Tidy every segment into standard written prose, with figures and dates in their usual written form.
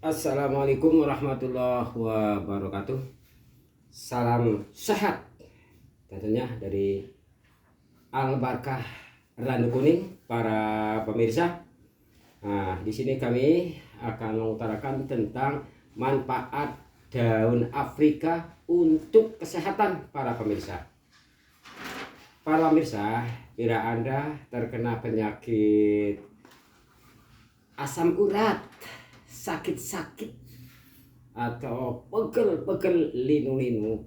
Assalamualaikum warahmatullahi wabarakatuh. Salam sehat tentunya dari Al Barkah Randu Kuning para pemirsa. Nah, di sini kami akan mengutarakan tentang manfaat daun Afrika untuk kesehatan para pemirsa. Para pemirsa, bila Anda terkena penyakit asam urat, sakit-sakit atau pegel-pegel linu-linu,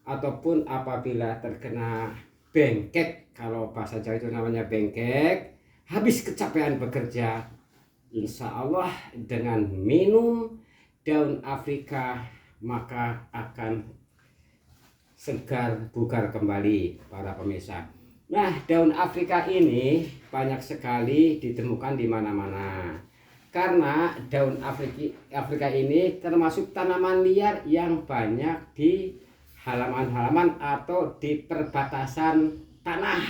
ataupun apabila terkena bengkek, kalau bahasa Jawa itu namanya bengkek, habis kecapean bekerja, insya Allah dengan minum daun Afrika maka akan segar bugar kembali para pemirsa. Nah, daun Afrika ini banyak sekali ditemukan di mana-mana. Karena daun Afrika ini termasuk tanaman liar yang banyak di halaman-halaman atau di perbatasan tanah.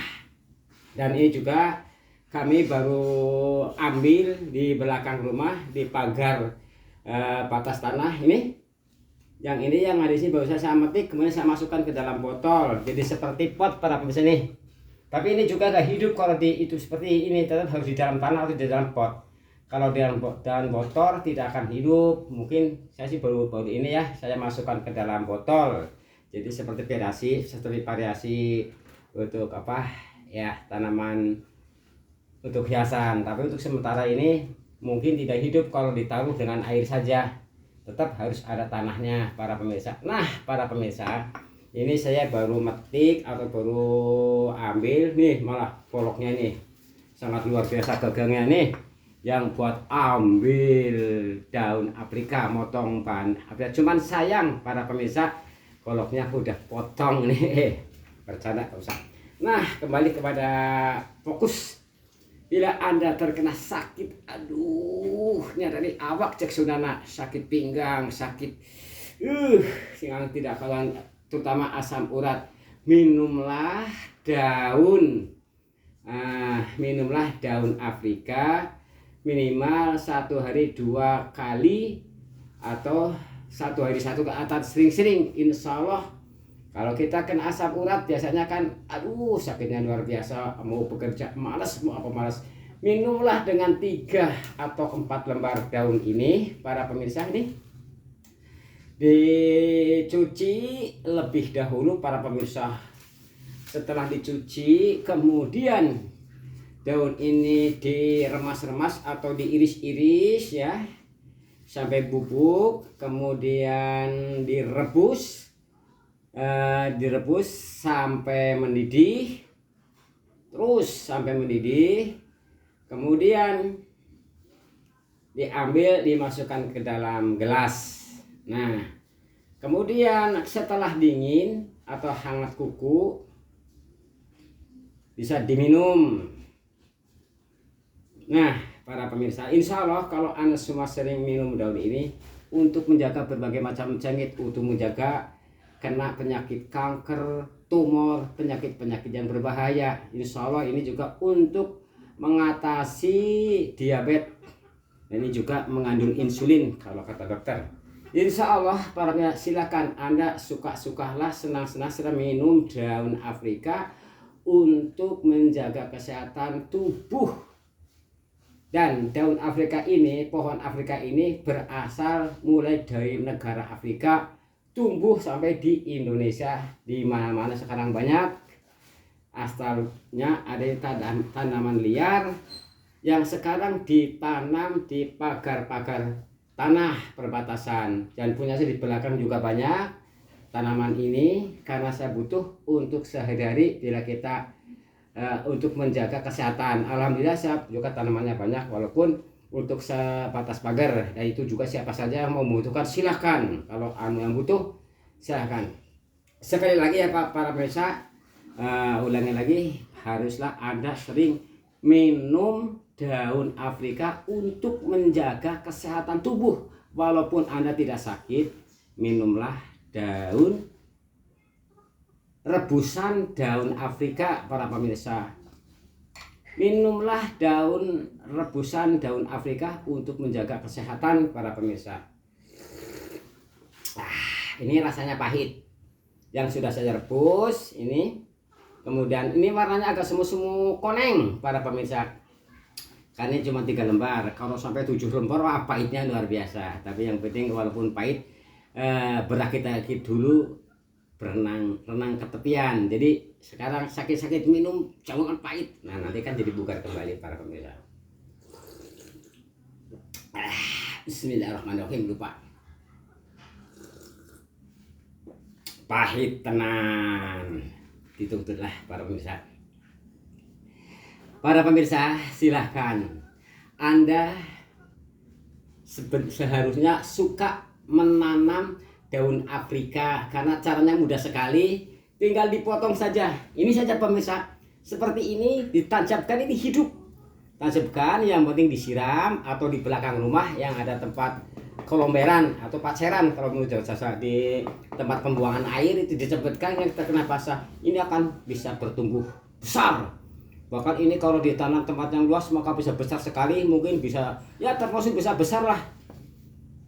Dan ini juga kami baru ambil di belakang rumah di pagar batas tanah ini. Yang ini yang ada di sini baru saya metik, kemudian saya masukkan ke dalam botol. Jadi seperti pot para pemirsa nih. Tapi ini juga gak hidup kalau di itu seperti ini, tetap harus di dalam tanah atau di dalam pot. Kalau di dalam botol tidak akan hidup. Mungkin saya sih baru ini ya, saya masukkan ke dalam botol. Jadi seperti variasi untuk apa ya, tanaman untuk hiasan. Tapi untuk sementara ini mungkin tidak hidup kalau ditaruh dengan air saja. Tetap harus ada tanahnya para pemirsa. Nah, para pemirsa, ini saya baru metik atau baru ambil nih, malah poloknya nih sangat luar biasa gagangnya nih. Yang buat ambil daun Afrika, motong bahan Afrika, cuman sayang para pemirsa koloknya udah potong nih. Bercanda gak usah. Nah, kembali kepada fokus. Bila Anda terkena sakit, aduh, ini dari awak cek sunana, sakit pinggang, sakit yang tidak kalah, terutama asam urat, minumlah daun Afrika minimal 1 hari 2 kali atau 1 hari 1 ke atas, sering-sering. Insya Allah kalau kita kena asam urat biasanya kan aduh sakitnya luar biasa, mau bekerja malas, mau apa malas. Minumlah dengan 3 atau 4 lembar daun ini para pemirsa. Ini dicuci lebih dahulu para pemirsa. Setelah dicuci kemudian daun ini diremas-remas atau diiris-iris ya sampai bubuk, kemudian direbus sampai mendidih, kemudian diambil, dimasukkan ke dalam gelas. Nah, kemudian setelah dingin atau hangat kuku bisa diminum. Nah, para pemirsa, insya Allah kalau Anda semua sering minum daun ini untuk menjaga berbagai macam penyakit, untuk menjaga kena penyakit kanker, tumor, penyakit-penyakit yang berbahaya. Insya Allah ini juga untuk mengatasi diabetes. Ini juga mengandung insulin kalau kata dokter. Insya Allah para pemirsa, silakan Anda suka-sukalah, senang-senang minum daun Afrika untuk menjaga kesehatan tubuh. Dan daun Afrika ini, pohon Afrika ini berasal mulai dari negara Afrika, tumbuh sampai di Indonesia, di mana-mana sekarang banyak. Asalnya ada tanaman liar yang sekarang ditanam di pagar-pagar tanah perbatasan. Dan punya saya di belakang juga banyak tanaman ini karena saya butuh untuk sehari-hari bila kita untuk menjaga kesehatan. Alhamdulillah saya juga tanamannya banyak, walaupun untuk sebatas pagar. Dan itu juga siapa saja yang membutuhkan silahkan. Kalau yang butuh silahkan. Sekali lagi ya Pak para pemirsa, ulangi lagi, haruslah Anda sering minum daun Afrika untuk menjaga kesehatan tubuh. Walaupun Anda tidak sakit, minumlah daun rebusan daun Afrika para pemirsa. minumlah daun rebusan daun Afrika untuk menjaga kesehatan para pemirsa. Ini rasanya pahit. Yang sudah saya rebus ini, kemudian ini warnanya agak semu-semu koneng para pemirsa. Karena cuma 3 lembar. Kalau sampai 7 lembar, wah pahitnya luar biasa. Tapi yang penting walaupun pahit, berakit-akit dulu, renang ke tepian. Jadi sekarang sakit-sakit minum jangan pahit. Nah nanti kan jadi bugar kembali para pemirsa. Bismillahirrahmanirrahim. Lupa. Pahit tenan. Dituntutlah para pemirsa. Para pemirsa, silahkan Anda seharusnya suka menanam daun Afrika karena caranya mudah sekali, tinggal dipotong saja. Ini saja pemirsa, seperti ini ditancapkan, ini hidup. Tancapkan, yang penting disiram atau di belakang rumah yang ada tempat kolomberan atau paceran, kalau menurut jasa di tempat pembuangan air itu dicepatkan, yang terkena basah ini akan bisa bertumbuh besar. Bahkan ini kalau ditanam tempat yang luas maka bisa besar sekali, mungkin bisa ya termasuk bisa besar lah.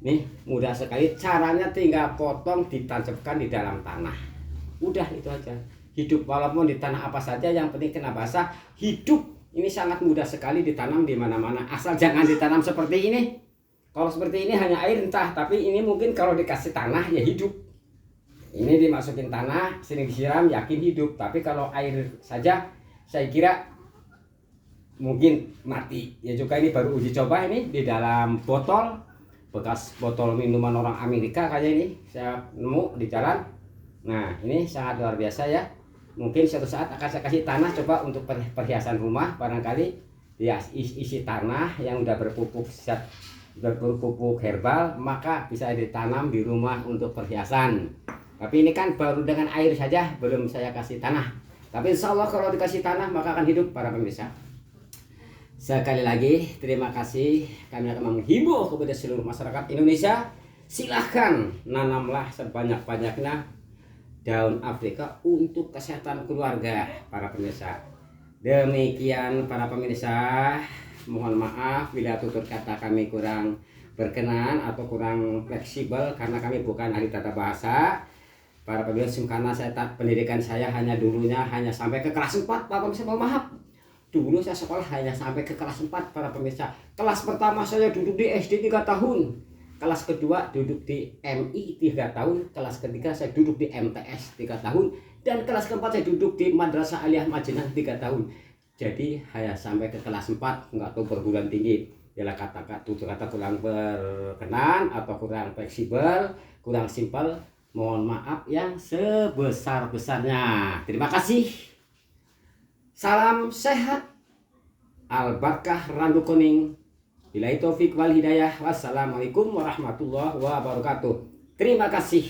Nih mudah sekali, caranya tinggal potong ditancapkan di dalam tanah. Udah itu aja. Hidup walaupun di tanah apa saja, yang penting kena basah, hidup. Ini sangat mudah sekali ditanam di mana-mana, asal jangan ditanam seperti ini. Kalau seperti ini hanya air entah, tapi ini mungkin kalau dikasih tanah ya hidup. Ini dimasukin tanah, sering disiram yakin hidup. Tapi kalau air saja saya kira mungkin mati. Ya juga ini baru uji coba, ini di dalam botol, bekas botol minuman orang Amerika kayak ini saya nemu di jalan. Nah ini sangat luar biasa ya. Mungkin suatu saat akan saya kasih tanah coba untuk perhiasan rumah, barangkali ya isi tanah yang udah berpupuk herbal, maka bisa ditanam di rumah untuk perhiasan. Tapi ini kan baru dengan air saja, belum saya kasih tanah. Tapi insya Allah kalau dikasih tanah maka akan hidup para pemirsa. Sekali lagi terima kasih, kami akan menghimbau kepada seluruh masyarakat Indonesia, silahkan nanamlah sebanyak-banyaknya daun Afrika untuk kesehatan keluarga para pemirsa. Demikian para pemirsa, mohon maaf bila tutur kata kami kurang berkenan atau kurang fleksibel karena kami bukan ahli tata bahasa para pemirsa, karena pendidikan saya dulunya hanya sampai ke kelas 4 para pemirsa. Mohon maaf, dulu saya sekolah hanya sampai ke kelas 4 para pemirsa. Kelas pertama saya duduk di SD 3 tahun, kelas kedua duduk di MI 3 tahun, kelas ketiga saya duduk di MTS 3 tahun, dan kelas keempat saya duduk di Madrasah Aliyah Madinah 3 tahun. Jadi hanya sampai ke kelas 4, nggak tahu perguruan tinggi. Bila kata kurang berkenan atau kurang fleksibel, kurang simpel, mohon maaf yang sebesar-besarnya. Terima kasih. Salam sehat. Al-Barkah Randu Kuning. Billahi taufik wal hidayah. Wassalamualaikum warahmatullahi wabarakatuh. Terima kasih.